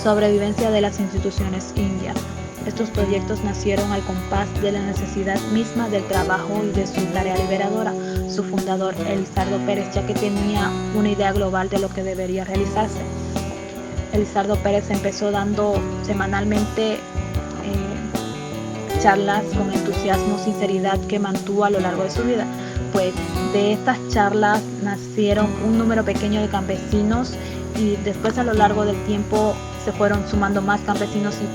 Sobrevivencia de las instituciones indias. Estos proyectos nacieron al compás de la necesidad misma del trabajo y de su tarea liberadora. Su fundador, Elizardo Pérez, ya que tenía una idea global de lo que debería realizarse. Elizardo Pérez empezó dando semanalmente charlas con entusiasmo y sinceridad que mantuvo a lo largo de su vida. Pues de estas charlas nacieron un número pequeño de campesinos y después a lo largo del tiempo se fueron sumando más campesinos y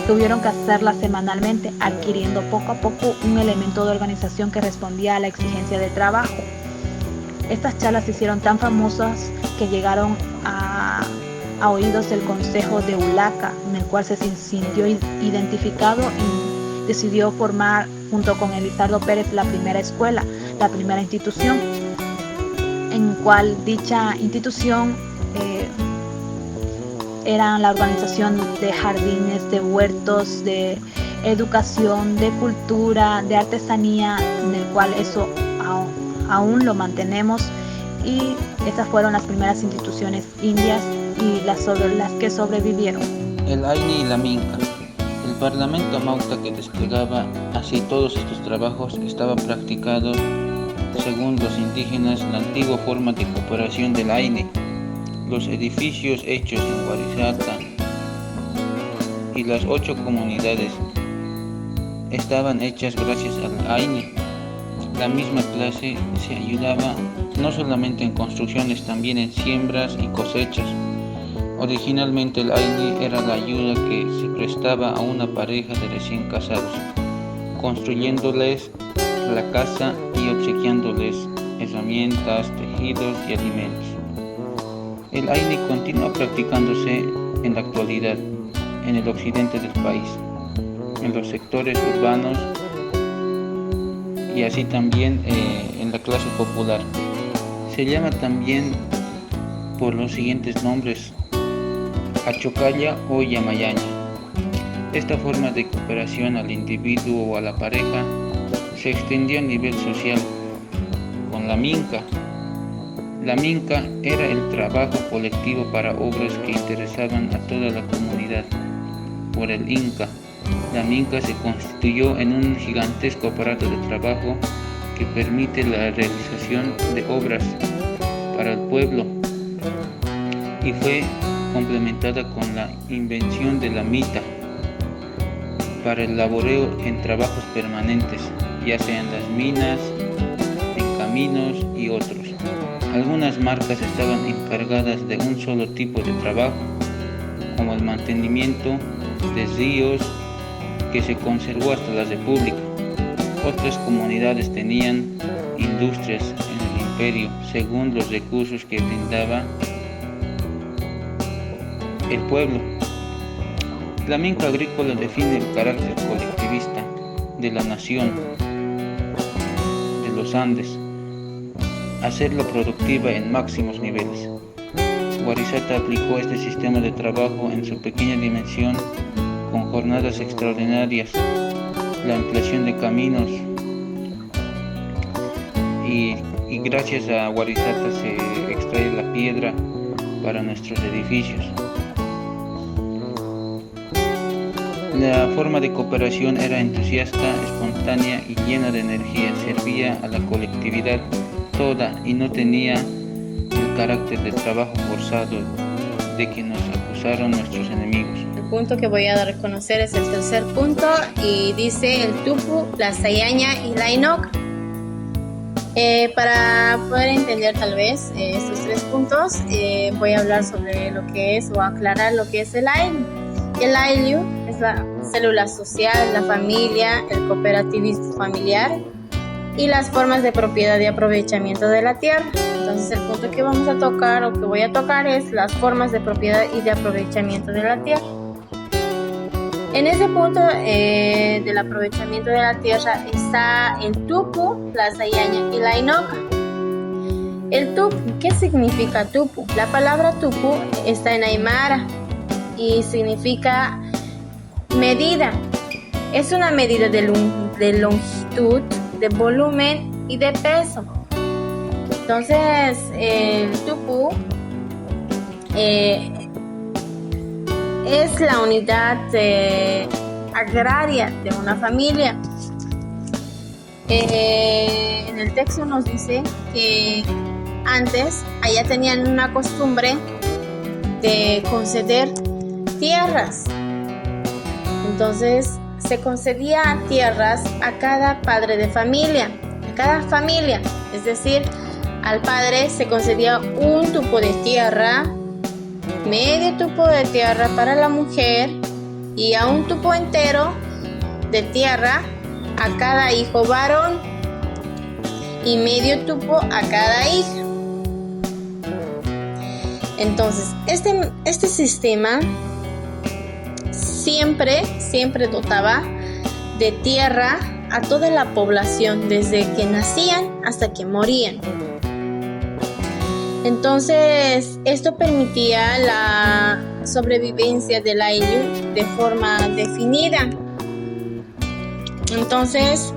tuvieron que hacerlas semanalmente, adquiriendo poco a poco un elemento de organización que respondía a la exigencia de trabajo. Estas charlas se hicieron tan famosas que llegaron a oídos del Consejo de Ulaca, en el cual se sintió identificado y decidió formar junto con Elizardo Pérez la primera escuela, la primera institución, en cual dicha institución era la organización de jardines, de huertos, de educación, de cultura, de artesanía, en el cual eso aún lo mantenemos, y esas fueron las primeras instituciones indias y las que sobrevivieron. El Aini y la Minca. El Parlamento Mauta que desplegaba así todos estos trabajos estaba practicado, según los indígenas, la antigua forma de cooperación del Aini. Los edificios hechos en Warisata y las 8 comunidades estaban hechas gracias al Aini. La misma clase se ayudaba no solamente en construcciones, también en siembras y cosechas. Originalmente el Aini era la ayuda que se prestaba a una pareja de recién casados, construyéndoles la casa y obsequiándoles herramientas, tejidos y alimentos. El Aini continúa practicándose en la actualidad en el occidente del país, en los sectores urbanos y así también en la clase popular. Se llama también por los siguientes nombres: Achocalla o Yamayaña. Esta forma de cooperación al individuo o a la pareja se extendió a nivel social con la Minca. La Minca era el trabajo colectivo para obras que interesaban a toda la comunidad. Por el Inca, la Minca se constituyó en un gigantesco aparato de trabajo que permite la realización de obras para el pueblo y fue complementada con la invención de la mita para el laboreo en trabajos permanentes, ya sean las minas, en caminos y otros. Algunas marcas estaban encargadas de un solo tipo de trabajo, como el mantenimiento de ríos, que se conservó hasta la República. Otras comunidades tenían industrias en el imperio, según los recursos que brindaba el pueblo. La Minca agrícola define el carácter colectivista de la nación de los Andes, hacerla productiva en máximos niveles. Warisata aplicó este sistema de trabajo en su pequeña dimensión con jornadas extraordinarias, la ampliación de caminos y gracias a Warisata se extrae la piedra para nuestros edificios. La forma de cooperación era entusiasta, espontánea y llena de energía, servía a la colectividad toda y no tenía el carácter de trabajo forzado de que nos acusaron nuestros enemigos. El punto que voy a dar a conocer es el tercer punto y dice el tupu, la sayaña y la inoca. Para poder entender tal vez estos 3 puntos, voy a hablar sobre lo que es o aclarar lo que es el AILU. El AILU es la célula social, la familia, el cooperativismo familiar y las formas de propiedad y aprovechamiento de la tierra. Entonces el punto que vamos a tocar o que voy a tocar es las formas de propiedad y de aprovechamiento de la tierra. En ese punto del aprovechamiento de la tierra está el tupu, la sayaña y la inoca. El tupu, ¿qué significa tupu? La palabra tupu está en aymara y significa medida. Es una medida de longitud, de volumen y de peso. Entonces el tupu es la unidad agraria de una familia. En el texto nos dice que antes allá tenían una costumbre de conceder tierras. Entonces se concedía tierras a cada padre de familia, a cada familia. Es decir, al padre se concedía un tupo de tierra, medio tupo de tierra para la mujer y a un tupo entero de tierra a cada hijo varón y medio tupo a cada hija. Entonces, este sistema siempre dotaba de tierra a toda la población, desde que nacían hasta que morían. Entonces, esto permitía la sobrevivencia del ayllu de forma definida. Entonces,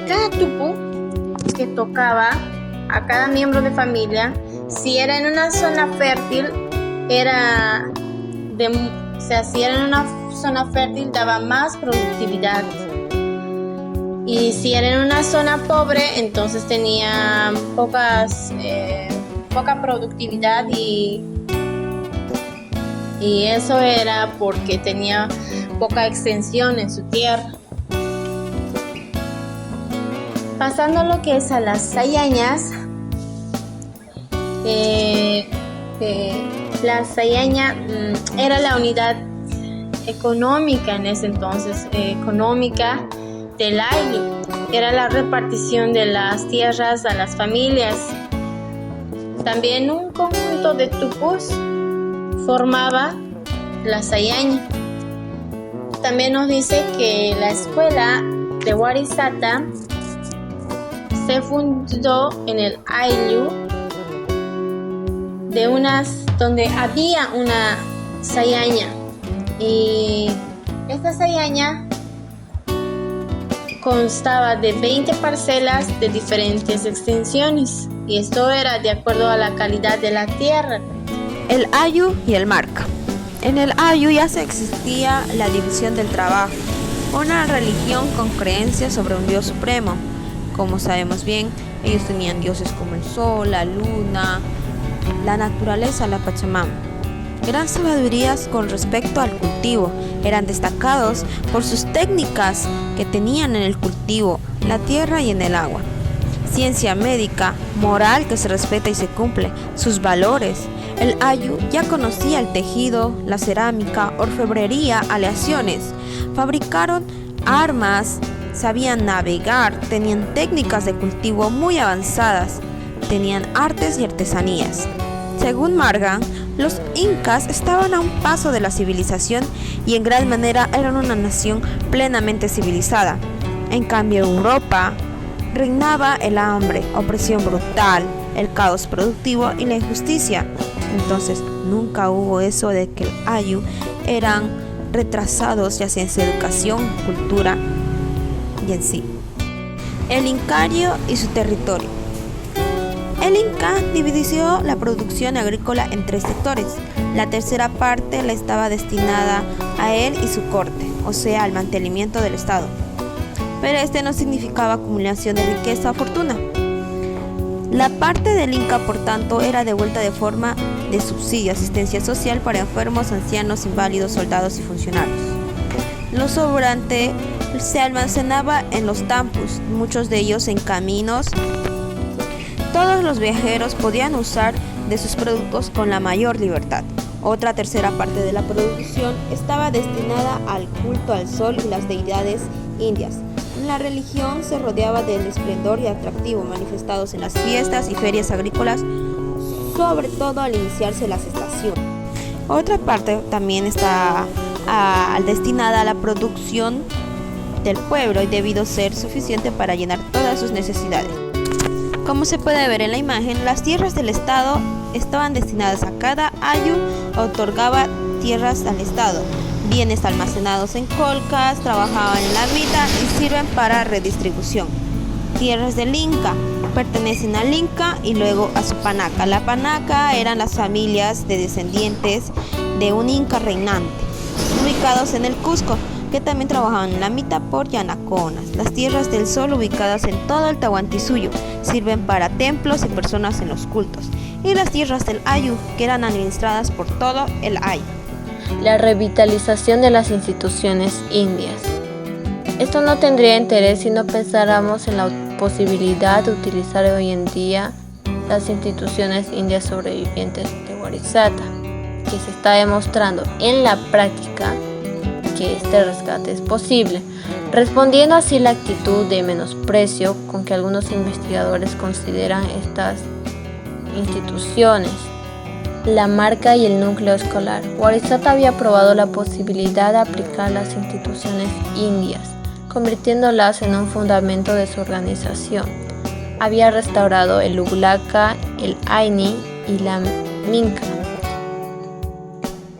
cada tupu que tocaba a cada miembro de familia, si era en una zona fértil, si era en una zona fértil daba más productividad. Y si era en una zona pobre, entonces tenía poca productividad y eso era porque tenía poca extensión en su tierra. Pasando a lo que es a las sayañas, la sayaña era la unidad económica en ese entonces, económica del ayllu. Era la repartición de las tierras a las familias. También un conjunto de tupus formaba la sayaña. También nos dice que la escuela de Warisata se fundó en el ayllu donde había una sayaña, y esta sayaña constaba de 20 parcelas de diferentes extensiones, y esto era de acuerdo a la calidad de la tierra. El ayllu y el marca. En el ayllu ya se existía la división del trabajo, una religión con creencias sobre un dios supremo. Como sabemos bien, ellos tenían dioses como el sol, la luna, la naturaleza, la Pachamama. Gran sabidurías con respecto al cultivo. Eran destacados por sus técnicas que tenían en el cultivo, la tierra y en el agua. Ciencia médica, moral que se respeta y se cumple, sus valores. El ayllu ya conocía el tejido, la cerámica, orfebrería, aleaciones. Fabricaron armas, sabían navegar, tenían técnicas de cultivo muy avanzadas, tenían artes y artesanías. Según Margan, los incas estaban a un paso de la civilización y en gran manera eran una nación plenamente civilizada. En cambio, en Europa reinaba el hambre, opresión brutal, el caos productivo y la injusticia. Entonces, nunca hubo eso de que el ayllu eran retrasados, ya sea en su educación, cultura y en sí. El incario y su territorio. El Inca dividió la producción agrícola en 3 sectores. La tercera parte la estaba destinada a él y su corte, o sea, al mantenimiento del Estado. Pero este no significaba acumulación de riqueza o fortuna. La parte del Inca, por tanto, era devuelta de forma de subsidio, asistencia social para enfermos, ancianos, inválidos, soldados y funcionarios. Lo sobrante se almacenaba en los tampus, muchos de ellos en caminos. Todos los viajeros podían usar de sus productos con la mayor libertad. Otra tercera parte de la producción estaba destinada al culto al sol y las deidades indias. La religión se rodeaba del esplendor y atractivo manifestados en las fiestas y ferias agrícolas, sobre todo al iniciarse las estaciones. Otra parte también está destinada a la producción del pueblo y debido ser suficiente para llenar todas sus necesidades. Como se puede ver en la imagen, las tierras del Estado estaban destinadas a cada ayllu, otorgaba tierras al Estado. Bienes almacenados en colcas, trabajaban en la ermita y sirven para redistribución. Tierras del Inca. pertenecen al Inca y luego a su panaca. La panaca eran las familias de descendientes de un Inca reinante, ubicados en el Cusco, que también trabajaban en la mitad por Yanaconas. Las tierras del sol, ubicadas en todo el Tahuantinsuyo, sirven para templos y personas en los cultos. Y las tierras del Ayu, que eran administradas por todo el Ayu. La revitalización de las instituciones indias. Esto no tendría interés si no pensáramos en la posibilidad de utilizar hoy en día las instituciones indias sobrevivientes de Warisata, que se está demostrando en la práctica que este rescate es posible, respondiendo así la actitud de menosprecio con que algunos investigadores consideran estas instituciones. La marca y el núcleo escolar. Warisata había probado la posibilidad de aplicar las instituciones indias, convirtiéndolas en un fundamento de su organización. Había restaurado el Uglaca, el Aini y la Minca.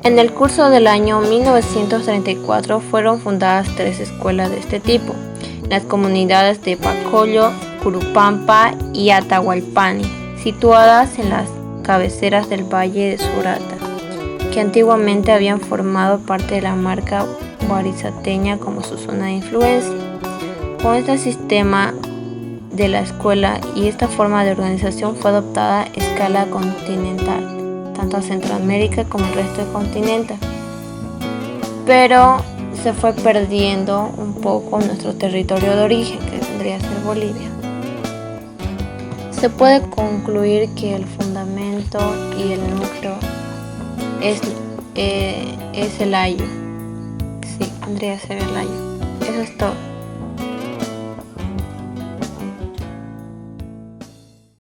En el curso del año 1934 fueron fundadas 3 escuelas de este tipo, en las comunidades de Bacollo, Curupampa y Atahualpani, situadas en las cabeceras del valle de Surata, que antiguamente habían formado parte de la marca warisateña como su zona de influencia. Con este sistema de la escuela y esta forma de organización fue adoptada a escala continental, tanto a Centroamérica como el resto del continente, pero se fue perdiendo un poco nuestro territorio de origen, que vendría a ser Bolivia. Se puede concluir que el fundamento y el núcleo es el Ayu. Sí, vendría a ser el Ayu. Eso es todo.